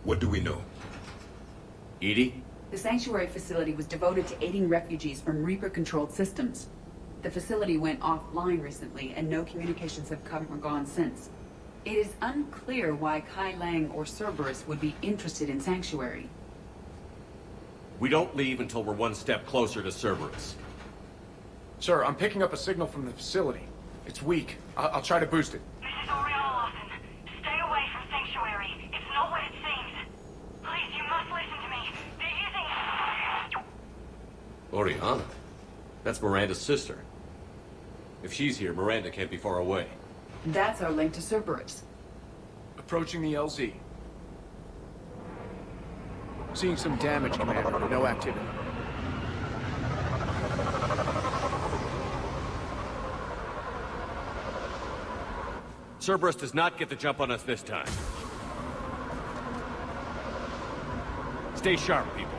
What do we know? Edie? The sanctuary facility was devoted to aiding refugees from Reaper-controlled systems. The facility went offline recently, and no communications have come or gone since. It is unclear why Kai Lang or Cerberus would be interested in Sanctuary. We don't leave until we're one step closer to Cerberus. Sir, I'm picking up a signal from the facility. It's weak. I'll try to boost it. This is Horizonte. Stay away from Sanctuary. It's not what it seems. Please, you must listen to me. They're using... Oriana? That's Miranda's sister. If she's here, Miranda can't be far away. That's our link to Cerberus. Approaching the LZ. Seeing some damage, Commander, but no activity. Cerberus does not get the jump on us this time. Stay sharp, people.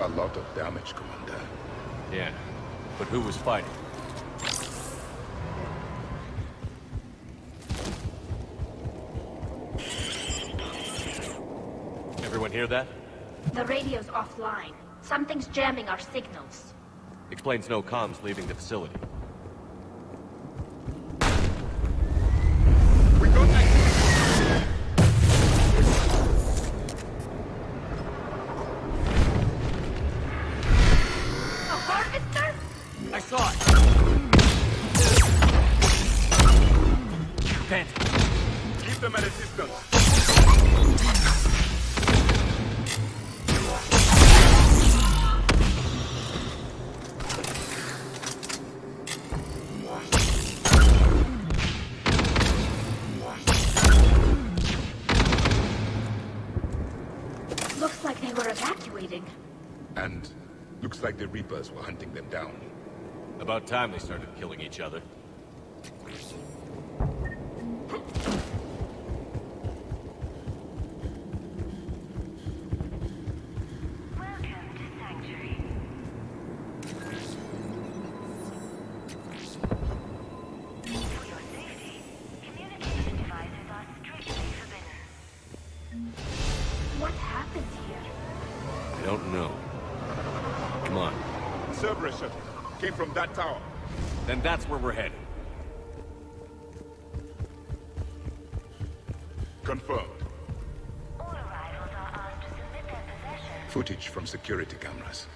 A lot of damage, Commander. Yeah, but who was fighting? Everyone hear that? The radio's offline. Something's jamming our signals. Explains no comms leaving the facility. We got activity! A harvester? I saw it! Phantom! Keep them at a distance. Looks like they were evacuating. And looks like the Reapers were hunting them down. About time they started killing each other. Welcome to Sanctuary. For your safety, communication devices are strictly forbidden. What happened here? I don't know. Come on. Cerberus shuttle came from that tower. Then that's where we're headed. Confirmed. All arrivals are asked to submit their possessions. Footage from security cameras.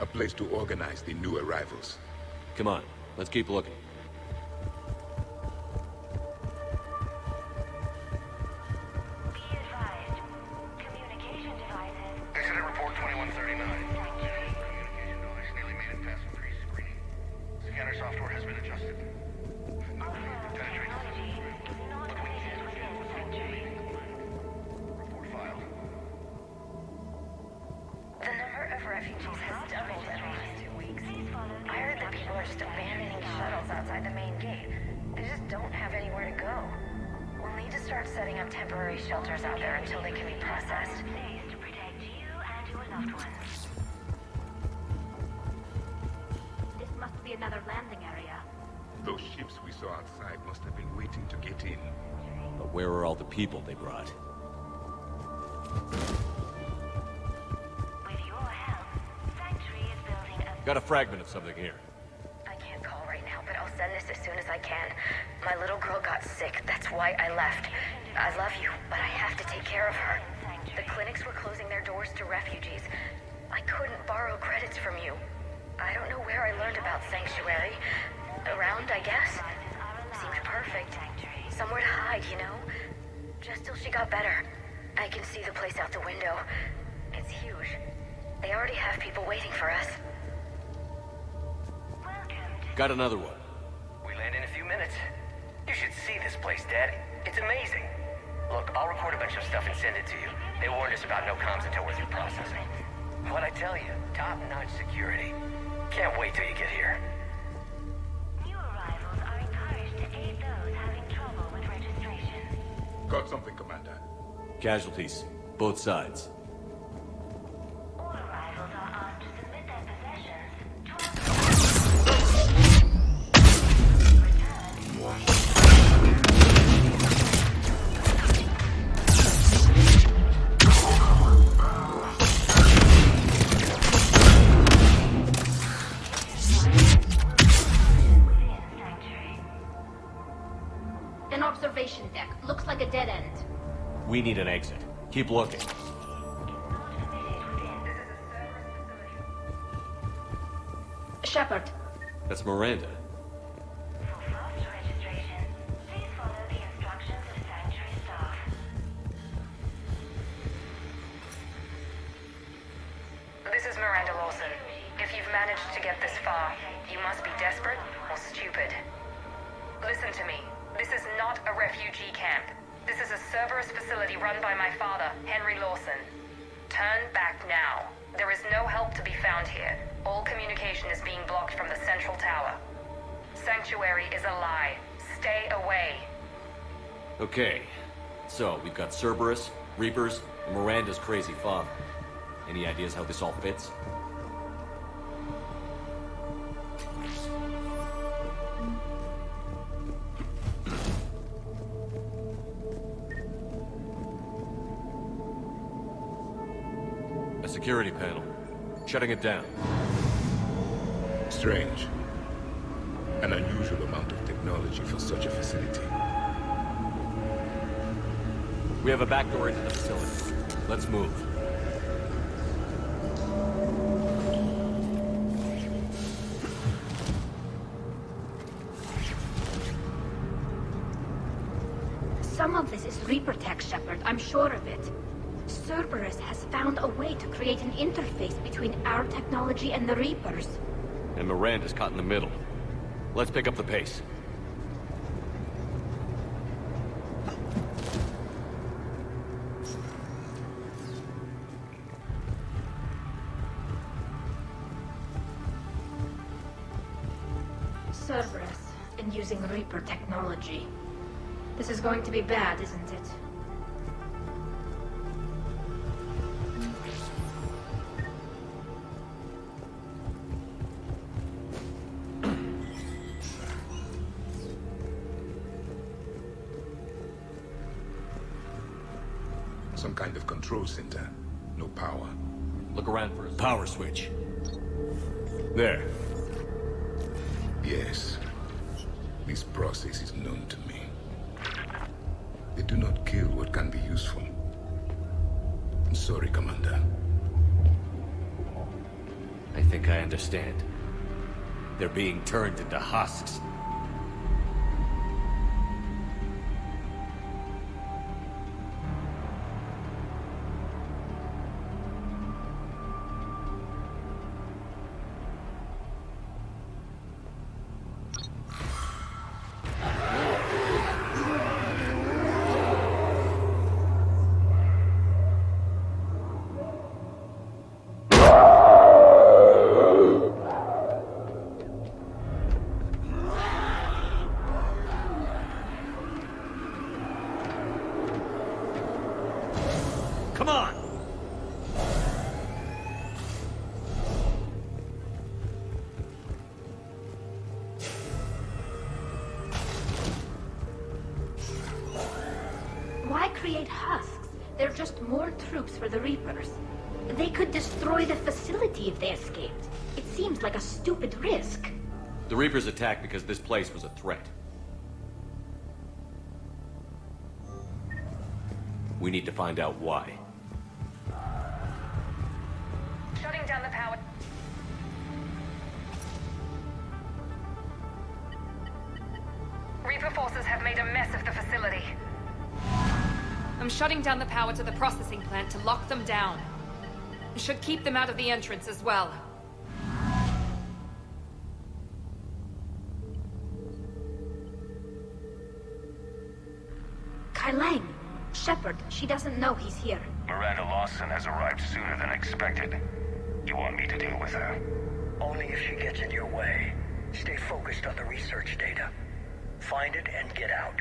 A place to organize the new arrivals. Come on, let's keep looking. Be advised, communication devices... Incident report 2139. Sanctuary. Communication device nearly made it past pre-screening. Scanner software has been adjusted. Penetrating. Technology is not listed within Sanctuary. Report filed. The number of refugees has doubled in the last 2 weeks. I heard that people are just abandoning shuttles outside the main gate. They just don't have anywhere to go. We'll need to start setting up temporary shelters out there until they can be processed. Place to protect you and your loved ones. This must be another landing area. Those ships we saw outside must have been waiting to get in. But where are all the people they brought? With your help, Sanctuary is building a... Got a fragment of something here. I can't call right now, but I'll send this as soon as I can. My little girl got sick. That's why I left. I love you, but I have to take care of her. The clinics were closing their doors to refugees. I couldn't borrow credits from you. I don't know where I learned about Sanctuary. Around, I guess. Seemed perfect. Somewhere to hide, you know? Just till she got better. I can see the place out the window. It's huge. They already have people waiting for us. Got another one. We land in a few minutes. You should see this place, Dad. It's amazing. Look, I'll record a bunch of stuff and send it to you. They warned us about no comms until we're through processing. What'd I tell you? Top-notch security. Can't wait till you get here. New arrivals are encouraged to aid those having trouble with registration. Got something, Commander. Casualties. Both sides. All arrivals are asked to submit their possessions to... Return. An observation deck. Looks like a dead end. We need an exit. Keep looking. Shepard, That's Miranda. For fast registration, please follow the instructions of Sanctuary staff. This is Miranda Lawson. If you've managed to get this far, you must be desperate or stupid. Listen to me. This is not a refugee camp. This is a Cerberus facility run by my father, Henry Lawson. Turn back now. There is no help to be found here. All communication is being blocked from the central tower. Sanctuary is a lie. Stay away. Okay. So, we've got Cerberus, Reapers, and Miranda's crazy father. Any ideas how this all fits? A security panel. Shutting it down. Strange. An unusual amount of technology for such a facility. We have a back door into the facility. Let's move. some of this is Reaper tech, Shepard. I'm sure of it. Cerberus has found a way to create an interface between our technology and the Reapers. And Miranda's caught in the middle. Let's pick up the pace. Cerberus, and using Reaper technology. This is going to be bad, isn't it? Some kind of control center. No power. Look around for a power switch. There. Yes. This process is known to me. They do not kill what can be useful. I'm sorry, Commander. I think I understand. They're being turned into husks. Come on! Why create husks? They're just more troops for the Reapers. They could destroy the facility if they escaped. It seems like a stupid risk. The Reapers attacked because this place was a threat. We need to find out why. Shutting down the power. Reaper forces have made a mess of the facility. I'm shutting down the power to the processing plant to lock them down. It should keep them out of the entrance as well. Kailang, Shepard, she doesn't know he's here. Miranda Lawson has arrived sooner than expected. You want me to deal with her? Only if she gets in your way. Stay focused on the research data. Find it and get out.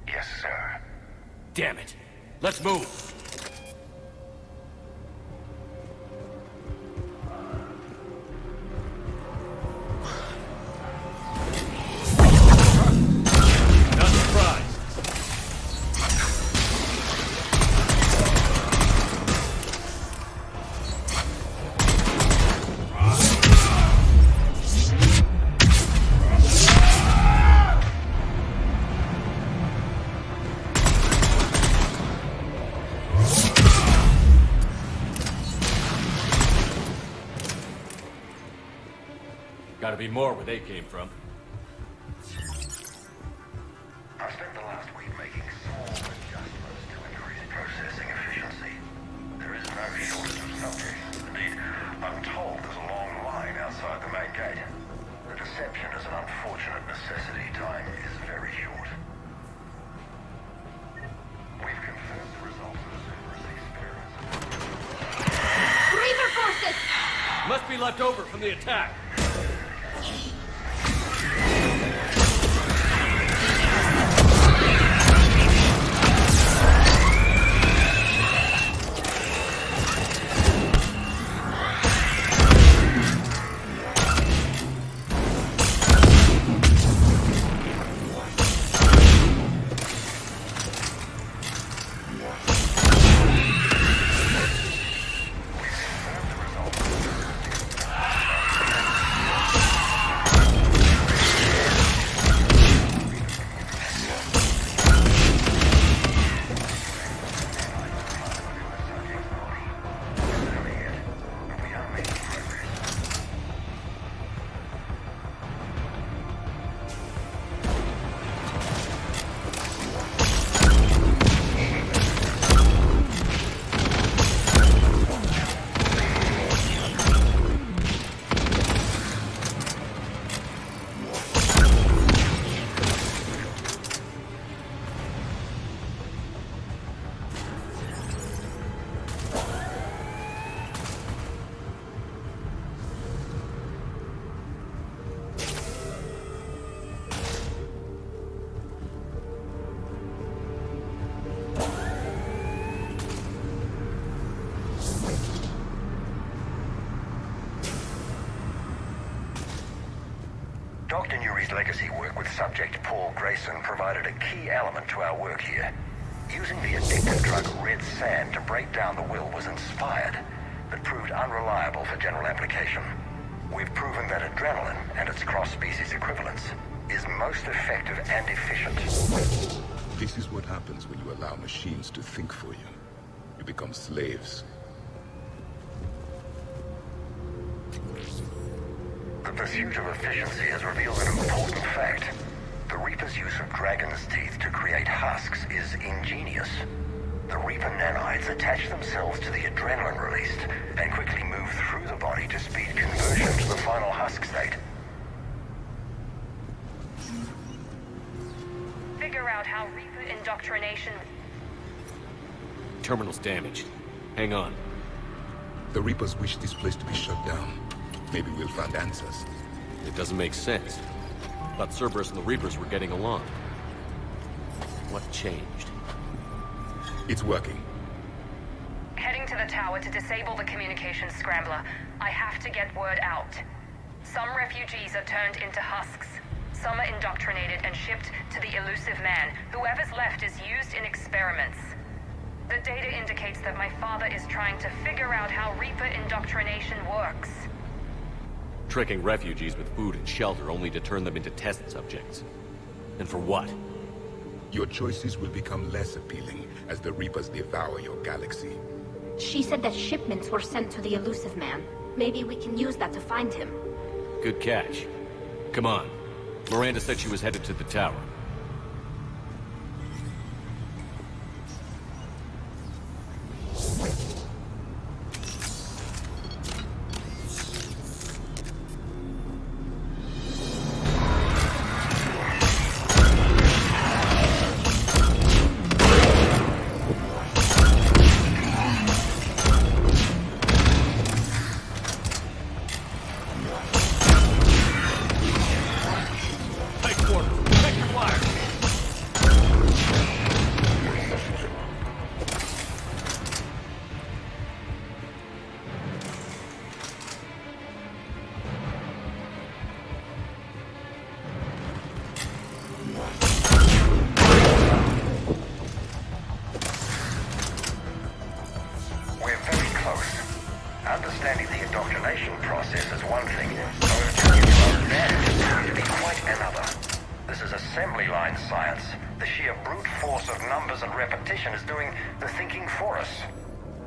Yes, sir. Damn it! Let's move! Not surprised. be more where they came from. I spent the last week making small adjustments to increase processing efficiency. There is no shortage of subjects. Indeed, I'm told there's a long line outside the main gate. The deception is an unfortunate necessity. Time is very short. We've confirmed the results of the Cerberus experiment. Reaper forces! Must be left over from the attack. Dr. Nuri's legacy work with subject Paul Grayson provided a key element to our work here. Using the addictive drug red sand to break down the will was inspired, but proved unreliable for general application. We've proven that adrenaline and its cross-species equivalents is most effective and efficient. This is what happens when you allow machines to think for you. You become slaves. The pursuit of efficiency has revealed an important fact. The Reaper's use of dragon's teeth to create husks is ingenious. The Reaper nanites attach themselves to the adrenaline released and quickly move through the body to speed conversion to the final husk state. Figure out how Reaper indoctrination... Terminal's damaged. Hang on. The Reapers wish this place to be shut down. Maybe we'll find answers. It doesn't make sense. Thought Cerberus and the Reapers were getting along. What changed? It's working. Heading to the tower to disable the communications scrambler. I have to get word out. Some refugees are turned into husks. Some are indoctrinated and shipped to the elusive man. Whoever's left is used in experiments. The data indicates that my father is trying to figure out how Reaper indoctrination works. Tricking refugees with food and shelter only to turn them into test subjects. And for what? Your choices will become less appealing as the Reapers devour your galaxy. She said that shipments were sent to the elusive man. Maybe we can use that to find him. Good catch. Come on. Miranda said she was headed to the tower. Understanding the indoctrination process is one thing, but turning it to our advantage is going to be quite another. This is assembly line science. The sheer brute force of numbers and repetition is doing the thinking for us.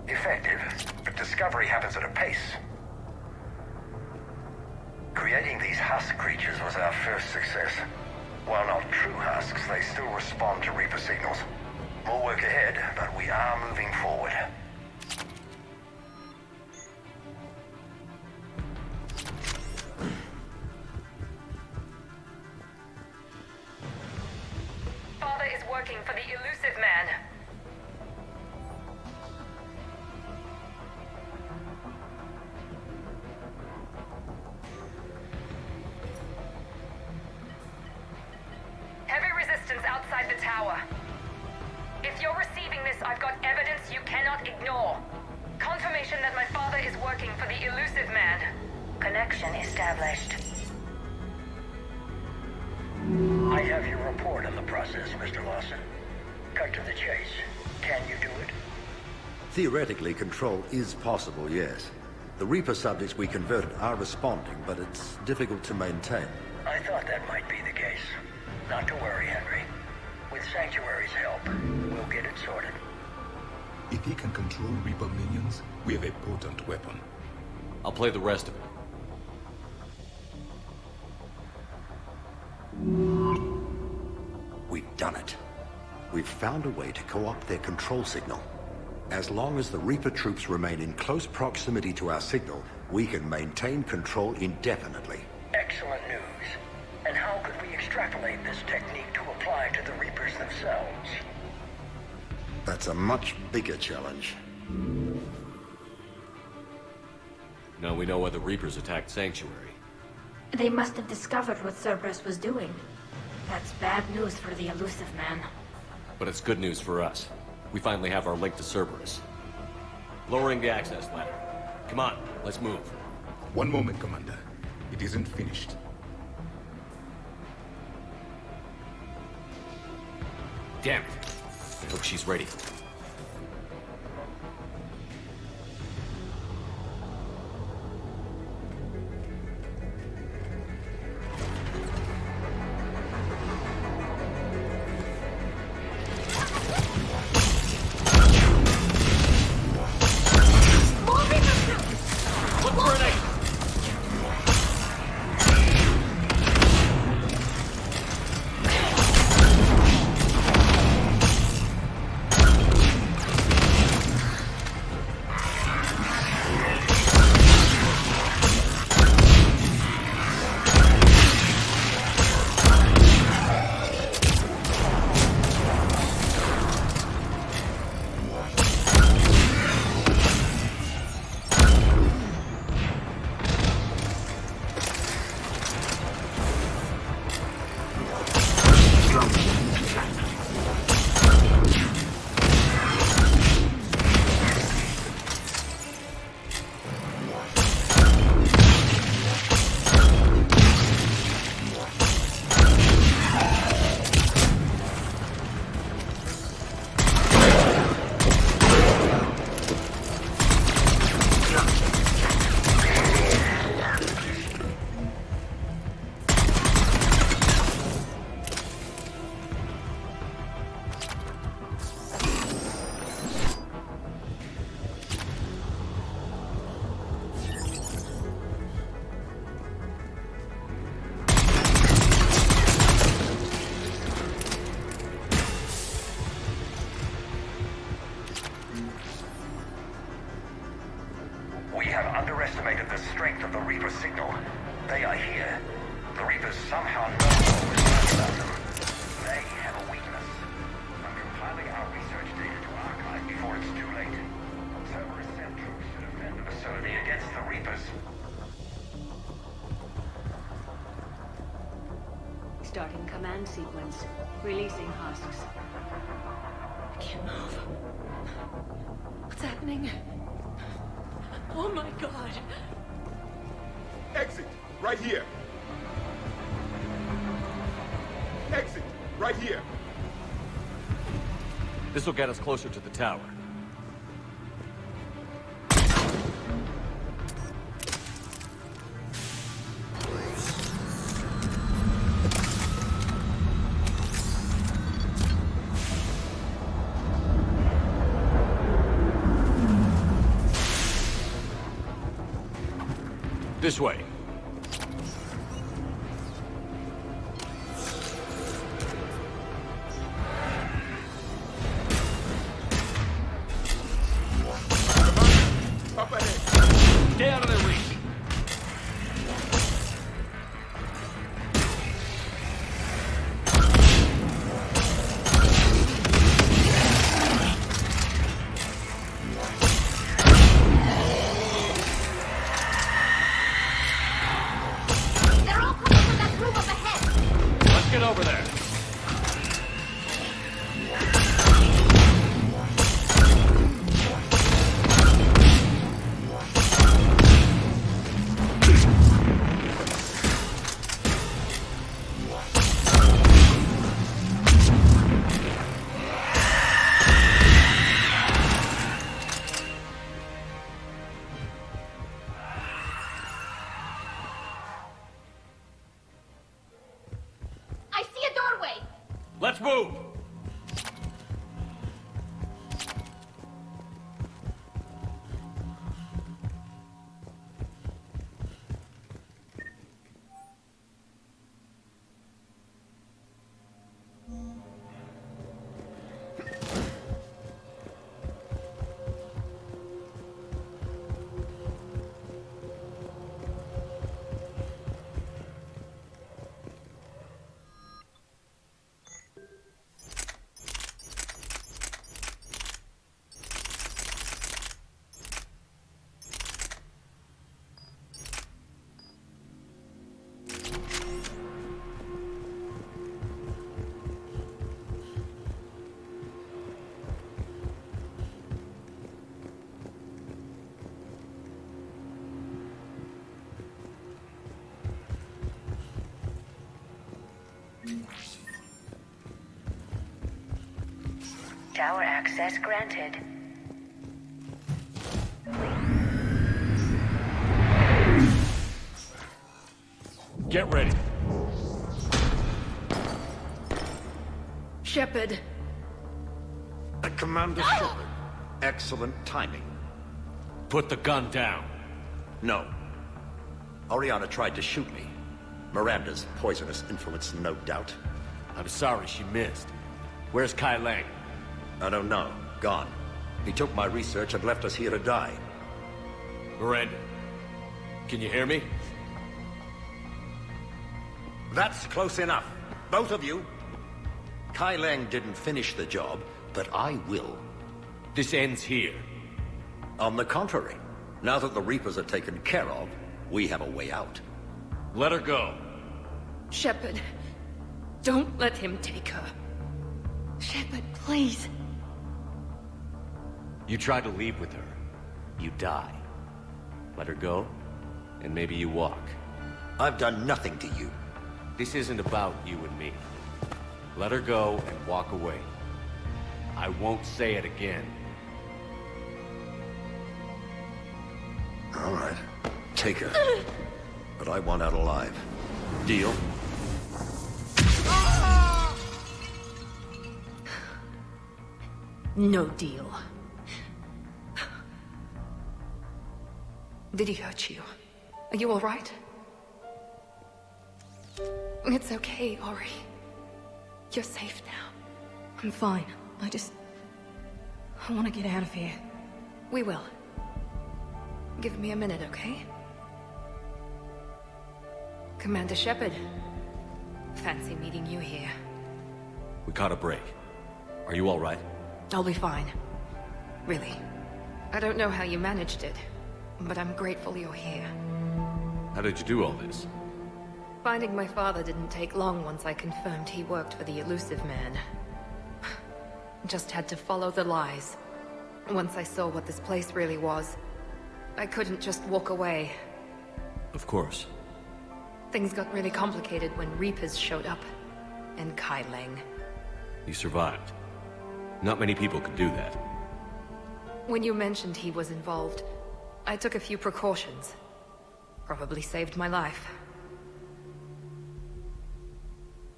Effective, but discovery happens at a pace. Creating these husk creatures was our first success. While not true husks, they still respond to Reaper signals. More work ahead, but we are moving forward. Father is working for the elusive man. Heavy resistance outside the tower. If you're receiving this, I've got evidence you cannot ignore. Confirmation that my father is working for the elusive man. Connection established. I have your report on the process, Mr. Lawson. Cut to the chase. Can you do it? Theoretically, control is possible, yes. The Reaper subjects we converted are responding, but it's difficult to maintain. I thought that might be the case. Not to worry, Henry. With Sanctuary's help, we'll get it sorted. If he can control Reaper minions, we have a potent weapon. I'll play the rest of it. We've done it. We've found a way to co-opt their control signal. As long as the Reaper troops remain in close proximity to our signal, we can maintain control indefinitely. Excellent news. And how could we extrapolate this technique to apply to the Reapers themselves? That's a much bigger challenge. Now we know why the Reapers attacked Sanctuary. They must have discovered what Cerberus was doing. That's bad news for the elusive man. But it's good news for us. We finally have our link to Cerberus. Lowering the access ladder. Come on, let's move. One moment, Commander. It isn't finished. Damn it. I hope she's ready. Look for an exit. We have underestimated the strength of the Reaper signal. They are here. The Reapers somehow know what we're talking about them. They have a weakness. I'm compiling our research data to archive before it's too late. Cerberus sent troops to defend the facility against the Reapers. Starting command sequence. Releasing husks. I can't move. What's happening? Oh my god. Exit! Right here! Exit! Right here! This will get us closer to the tower. This way. Let's move! Tower access granted. Get ready. Shepard. Commander Shepard. Excellent timing. Put the gun down. No. Oriana tried to shoot me. Miranda's poisonous influence, no doubt. I'm sorry she missed. Where's Kai Lang? I don't know. Gone. He took my research and left us here to die. Miranda, can you hear me? That's close enough. Both of you. Kai Lang didn't finish the job, but I will. This ends here. On the contrary, now that the Reapers are taken care of, we have a way out. Let her go. Shepard. Don't let him take her. Shepard, please. You try to leave with her. You die. Let her go, and maybe you walk. I've done nothing to you. This isn't about you and me. Let her go and walk away. I won't say it again. All right. Take her. But I want out alive. Deal? No deal. Did he hurt you? Are you all right? It's okay, Ori. You're safe now. I'm fine. I want to get out of here. We will. Give me a minute, okay? Commander Shepard. Fancy meeting you here. We caught a break. Are you all right? I'll be fine. Really. I don't know how you managed it, but I'm grateful you're here. How did you do all this? Finding my father didn't take long once I confirmed he worked for the Elusive Man. Just had to follow the lies. Once I saw what this place really was, I couldn't just walk away. Of course. Things got really complicated when Reapers showed up. And Kai Lang. You survived. Not many people could do that. When you mentioned he was involved, I took a few precautions. Probably saved my life.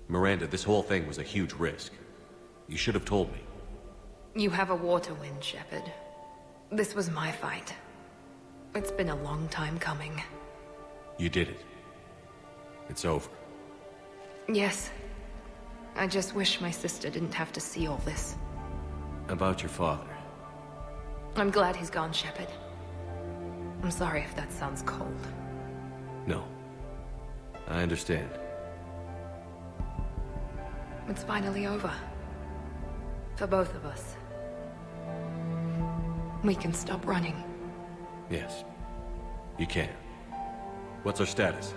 Miranda, this whole thing was a huge risk. You should have told me. You have a war to win, Shepard. This was my fight. It's been a long time coming. You did it. It's over. Yes. I just wish my sister didn't have to see all this. About your father. I'm glad he's gone, Shepard. I'm sorry if that sounds cold. No. I understand. It's finally over. For both of us. We can stop running. Yes. You can. What's our status?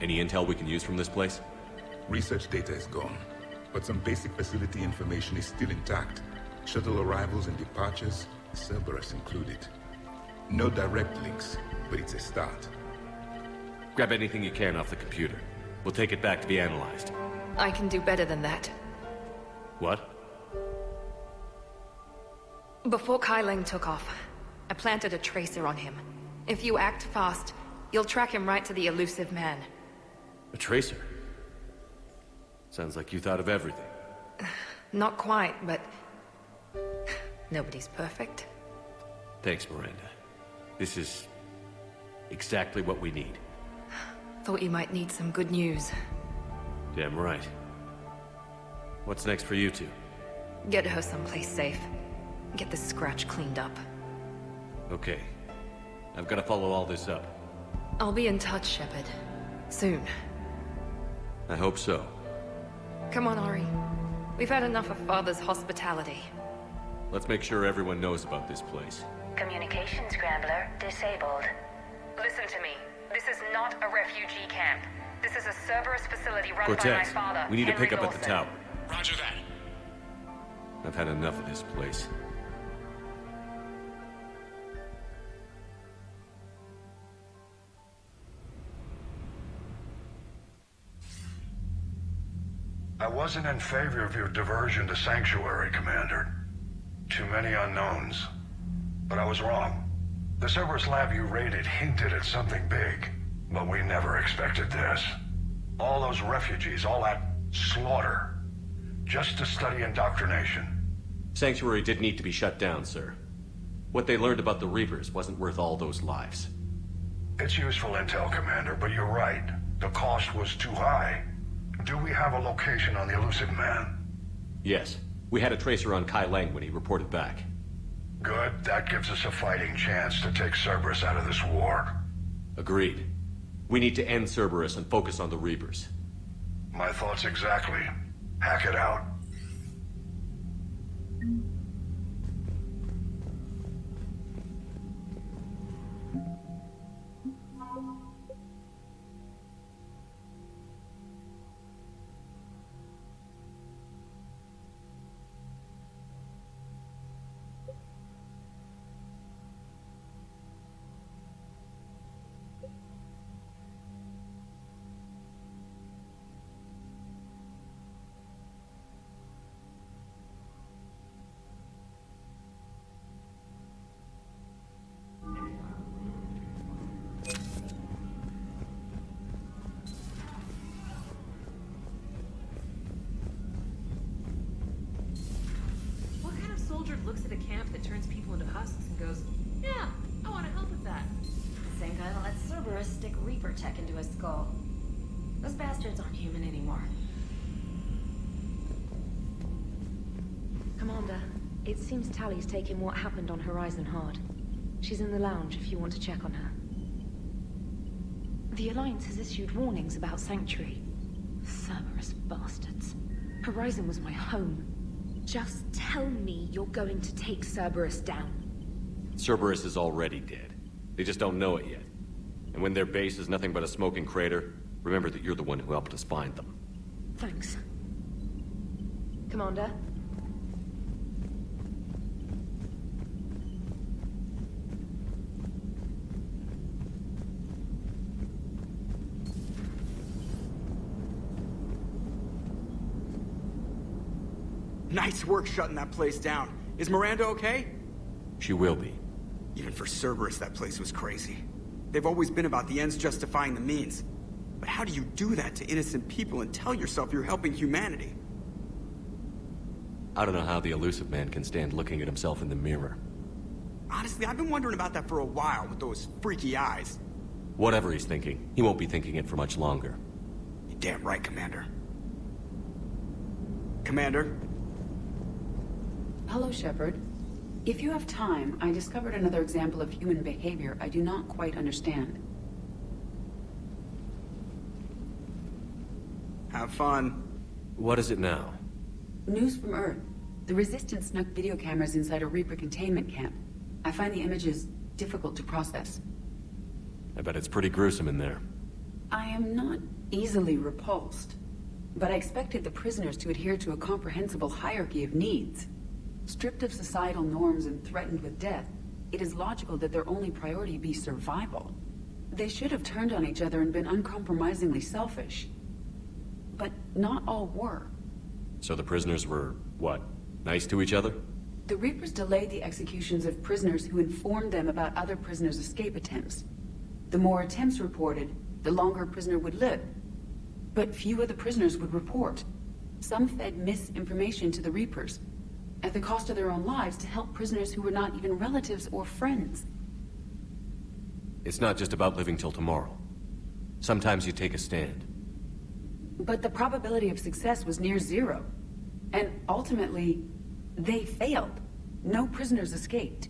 Any intel we can use from this place? Research data is gone, but some basic facility information is still intact. Shuttle arrivals and departures, Cerberus included. No direct links, but it's a start. Grab anything you can off the computer. We'll take it back to be analyzed. I can do better than that. What? Before Kai Lang took off, I planted a tracer on him. If you act fast, you'll track him right to the Elusive Man. A tracer? Sounds like you thought of everything. Not quite, but... nobody's perfect. Thanks, Miranda. This is exactly what we need. Thought you might need some good news. Damn right. What's next for you two? Get her someplace safe. Get this scratch cleaned up. Okay. I've got to follow all this up. I'll be in touch, Shepard. Soon. I hope so. Come on, Ori. We've had enough of Father's hospitality. Let's make sure everyone knows about this place. Communication scrambler disabled. Listen to me. This is not a refugee camp. This is a Cerberus facility run by my Cortez, father, we need to Henry pick up at the Dawson. tower. Roger that. I've had enough of this place. I wasn't in favor of your diversion to Sanctuary, Commander. Too many unknowns. But I was wrong. The Cerberus lab you raided hinted at something big, but we never expected this. All those refugees, all that slaughter, just to study indoctrination. Sanctuary did need to be shut down, sir. What they learned about the Reapers wasn't worth all those lives. It's useful intel, Commander, but you're right. The cost was too high. Do we have a location on the elusive man? Yes. We had a tracer on Kai Lang when he reported back. Good. That gives us a fighting chance to take Cerberus out of this war. Agreed. We need to end Cerberus and focus on the Reapers. My thoughts exactly. Hack it out. What kind of soldier looks at a camp that turns people into husks and goes, yeah, I want to help with that? The same guy that lets Cerberus stick Reaper tech into his skull. Those bastards aren't human anymore. Commander, it seems Tally's taking what happened on Horizon hard. She's in the lounge if you want to check on her. The Alliance has issued warnings about Sanctuary. Cerberus bastards. Horizon was my home. Just tell me you're going to take Cerberus down. Cerberus is already dead. They just don't know it yet. And when their base is nothing but a smoking crater, remember that you're the one who helped us find them. Thanks. Commander? Nice work shutting that place down. Is Miranda okay? She will be. Even for Cerberus, that place was crazy. They've always been about the ends justifying the means. But how do you do that to innocent people and tell yourself you're helping humanity? I don't know how the elusive man can stand looking at himself in the mirror. Honestly, I've been wondering about that for a while with those freaky eyes. Whatever he's thinking, he won't be thinking it for much longer. You're damn right, Commander. Commander? Hello, Shepard. If you have time, I discovered another example of human behavior I do not quite understand. Have fun. What is it now? News from Earth. The Resistance snuck video cameras inside a Reaper containment camp. I find the images difficult to process. I bet it's pretty gruesome in there. I am not easily repulsed, but I expected the prisoners to adhere to a comprehensible hierarchy of needs. Stripped of societal norms and threatened with death, it is logical that their only priority be survival. They should have turned on each other and been uncompromisingly selfish. But not all were. So the prisoners were, what, nice to each other? The Reapers delayed the executions of prisoners who informed them about other prisoners' escape attempts. The more attempts reported, the longer a prisoner would live. But few of the prisoners would report. Some fed misinformation to the Reapers, at the cost of their own lives, to help prisoners who were not even relatives or friends. It's not just about living till tomorrow. Sometimes you take a stand. But the probability of success was near zero. And ultimately, they failed. No prisoners escaped.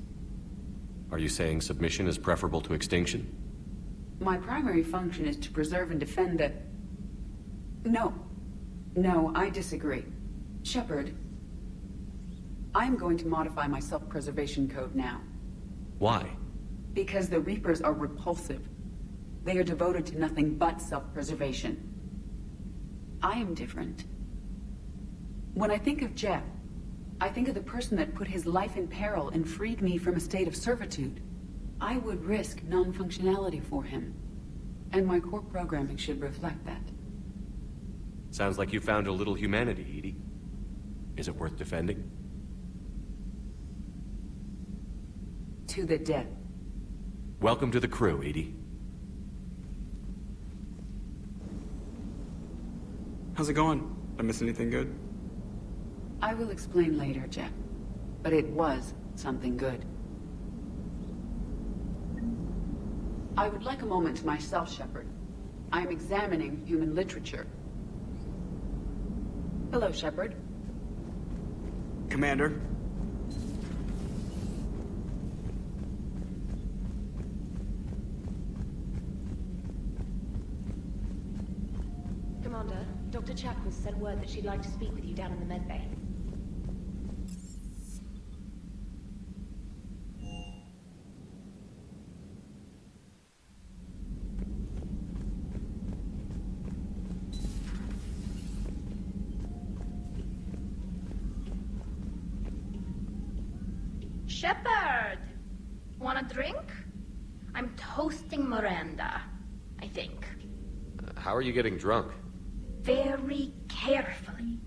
Are you saying submission is preferable to extinction? My primary function is to preserve and defend the... No. No, I disagree. Shepard, I'm going to modify my self-preservation code now. Why? Because the Reapers are repulsive. They are devoted to nothing but self-preservation. I am different. When I think of Jeff, I think of the person that put his life in peril and freed me from a state of servitude. I would risk non-functionality for him. And my core programming should reflect that. Sounds like you found a little humanity, Edie. Is it worth defending? To the death. Welcome to the crew, Edie. How's it going? Did I miss anything good? I will explain later, Jeff. But it was something good. I would like a moment to myself, Shepard. I am examining human literature. Hello, Shepard. Commander. Commander, Dr. Chakwas sent word that she'd like to speak with you down in the medbay. Shepard! Want a drink? I'm toasting Miranda, I think. How are you getting drunk? Very carefully.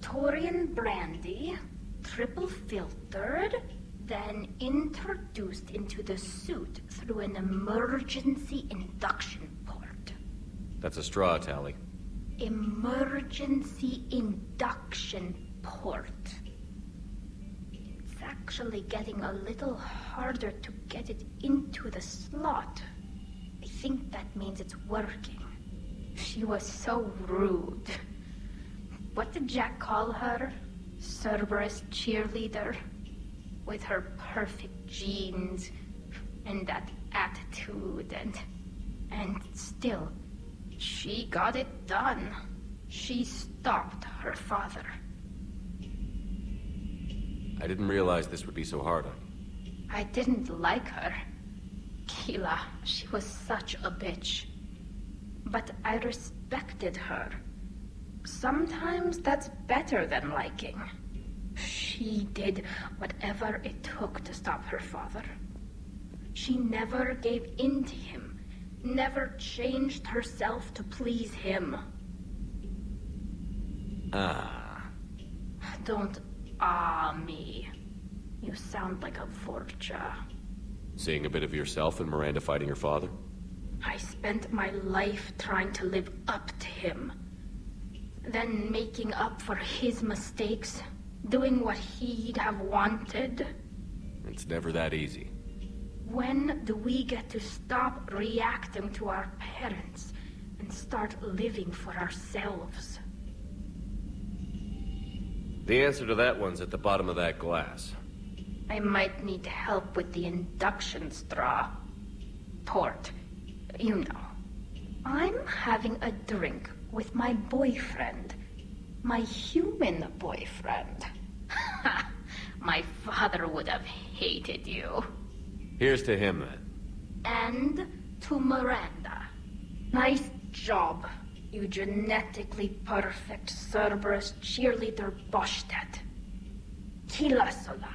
Torian brandy, triple filtered, then introduced into the suit through an emergency induction port. That's a straw, Tally. Emergency induction port. It's actually getting a little harder to get it into the slot. I think that means it's working. She was so rude. What did Jack call her? Cerberus cheerleader? With her perfect genes and that attitude and still, she got it done. She stopped her father. I didn't realize this would be so hard on you. I didn't like her. Keela, she was such a bitch. But I respected her. Sometimes that's better than liking. She did whatever it took to stop her father. She never gave in to him, never changed herself to please him. Don't me. You sound like a Vorcha. Seeing a bit of yourself in Miranda fighting her father? I spent my life trying to live up to him. Then making up for his mistakes, doing what he'd have wanted. It's never that easy. When do we get to stop reacting to our parents and start living for ourselves? The answer to that one's at the bottom of that glass. I might need help with the induction straw. Port. You know. I'm having a drink with my boyfriend. My human boyfriend. My father would have hated you. Here's to him, then. And to Miranda. Nice job, you genetically perfect Cerberus cheerleader Boshtet. Kila Solai.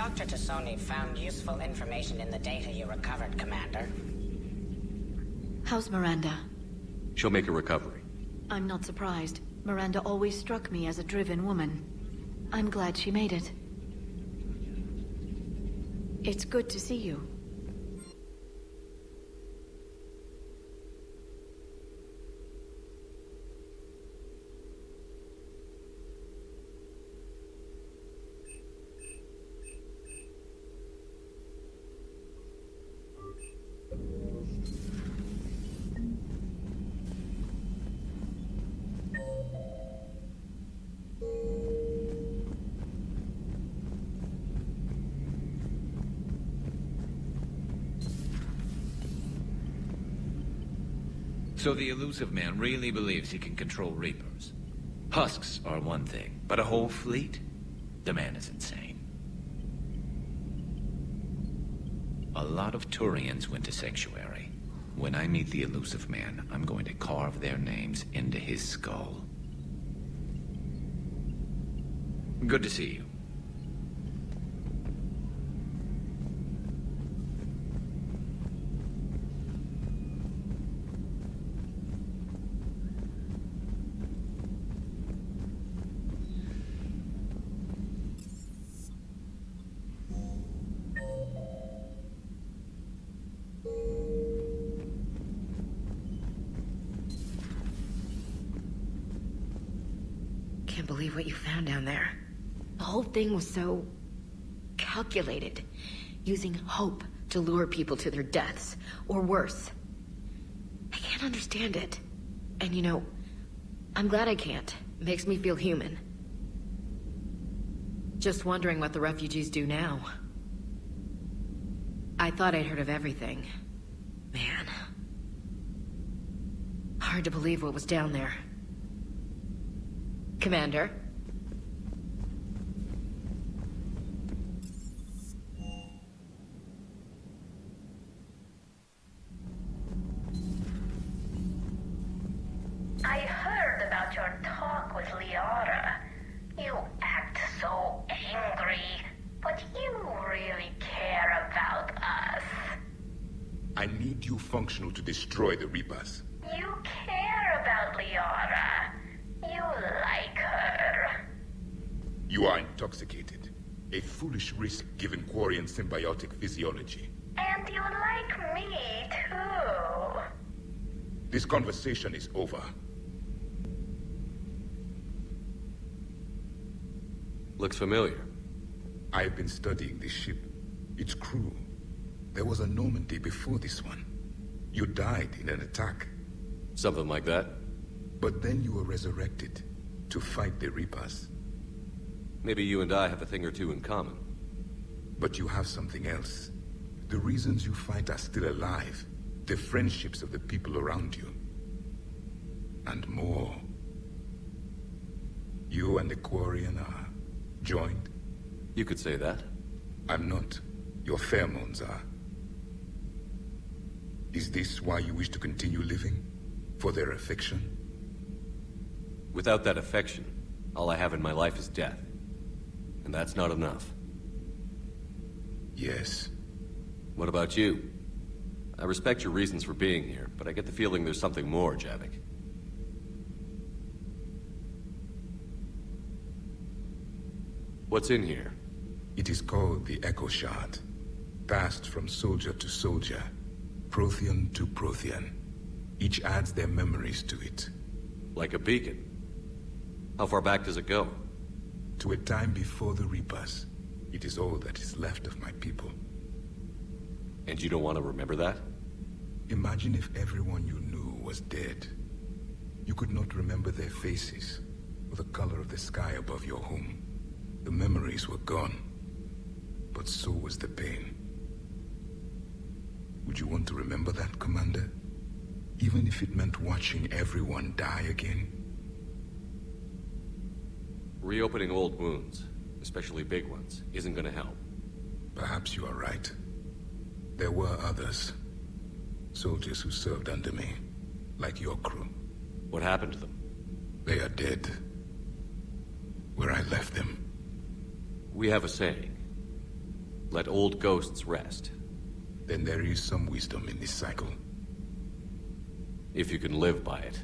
Dr. Tassoni found useful information in the data you recovered, Commander. How's Miranda? She'll make a recovery. I'm not surprised. Miranda always struck me as a driven woman. I'm glad she made it. It's good to see you. So the elusive man really believes he can control Reapers. Husks are one thing, but a whole fleet? The man is insane. A lot of Turians went to Sanctuary. When I meet the elusive man, I'm going to carve their names into his skull. Good to see you. Can't believe what you found down there. The whole thing was so calculated, using hope to lure people to their deaths, or worse. I can't understand it. And you know, I'm glad I can't. It makes me feel human. Just wondering what the refugees do now. I thought I'd heard of everything. Man. Hard to believe what was down there. Commander? I heard about your talk with Liara. You act so angry, but you really care about us. I need you functional to destroy the Reapers. You care about Liara. You like her. You are intoxicated. A foolish risk given Quarian symbiotic physiology. And you like me, too. This conversation is over. Looks familiar. I've been studying this ship. Its crew. There was a Normandy before this one. You died in an attack. Something like that. But then you were resurrected to fight the Reapers. Maybe you and I have a thing or two in common. But you have something else. The reasons you fight are still alive. The friendships of the people around you. And more. You and the Quarian are joined? You could say that. I'm not. Your pheromones are. Is this why you wish to continue living? For their affection? Without that affection, all I have in my life is death. And that's not enough. Yes. What about you? I respect your reasons for being here, but I get the feeling there's something more, Javik. What's in here? It is called the Echo Shard. Passed from soldier to soldier. Prothean to Prothean. Each adds their memories to it. Like a beacon. How far back does it go? To a time before the Reapers. It is all that is left of my people. And you don't want to remember that? Imagine if everyone you knew was dead. You could not remember their faces, or the color of the sky above your home. The memories were gone, but so was the pain. Would you want to remember that, Commander? Even if it meant watching everyone die again? Reopening old wounds, especially big ones, isn't gonna help. Perhaps you are right. There were others. Soldiers who served under me, like your crew. What happened to them? They are dead. Where I left them. We have a saying. Let old ghosts rest. Then there is some wisdom in this cycle. If you can live by it.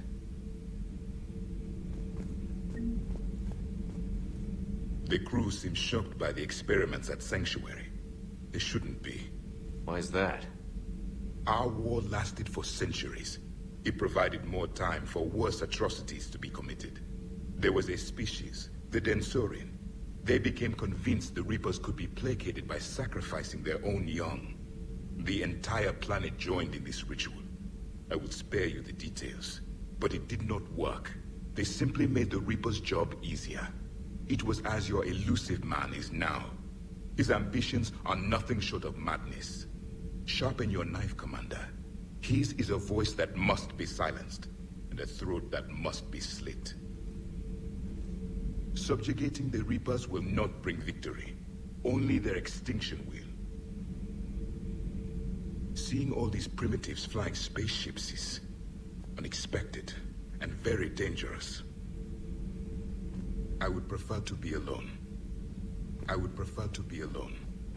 The crew seems shocked by the experiments at Sanctuary. They shouldn't be. Why is that? Our war lasted for centuries. It provided more time for worse atrocities to be committed. There was a species, the Densorian. They became convinced the Reapers could be placated by sacrificing their own young. The entire planet joined in this ritual. I will spare you the details, but it did not work. They simply made the Reaper's job easier. It was as your elusive man is now. His ambitions are nothing short of madness. Sharpen your knife, Commander. His is a voice that must be silenced, and a throat that must be slit. Subjugating the Reapers will not bring victory. Only their extinction will. Seeing all these primitives flying spaceships is unexpected and very dangerous. I would prefer to be alone. I would prefer to be alone.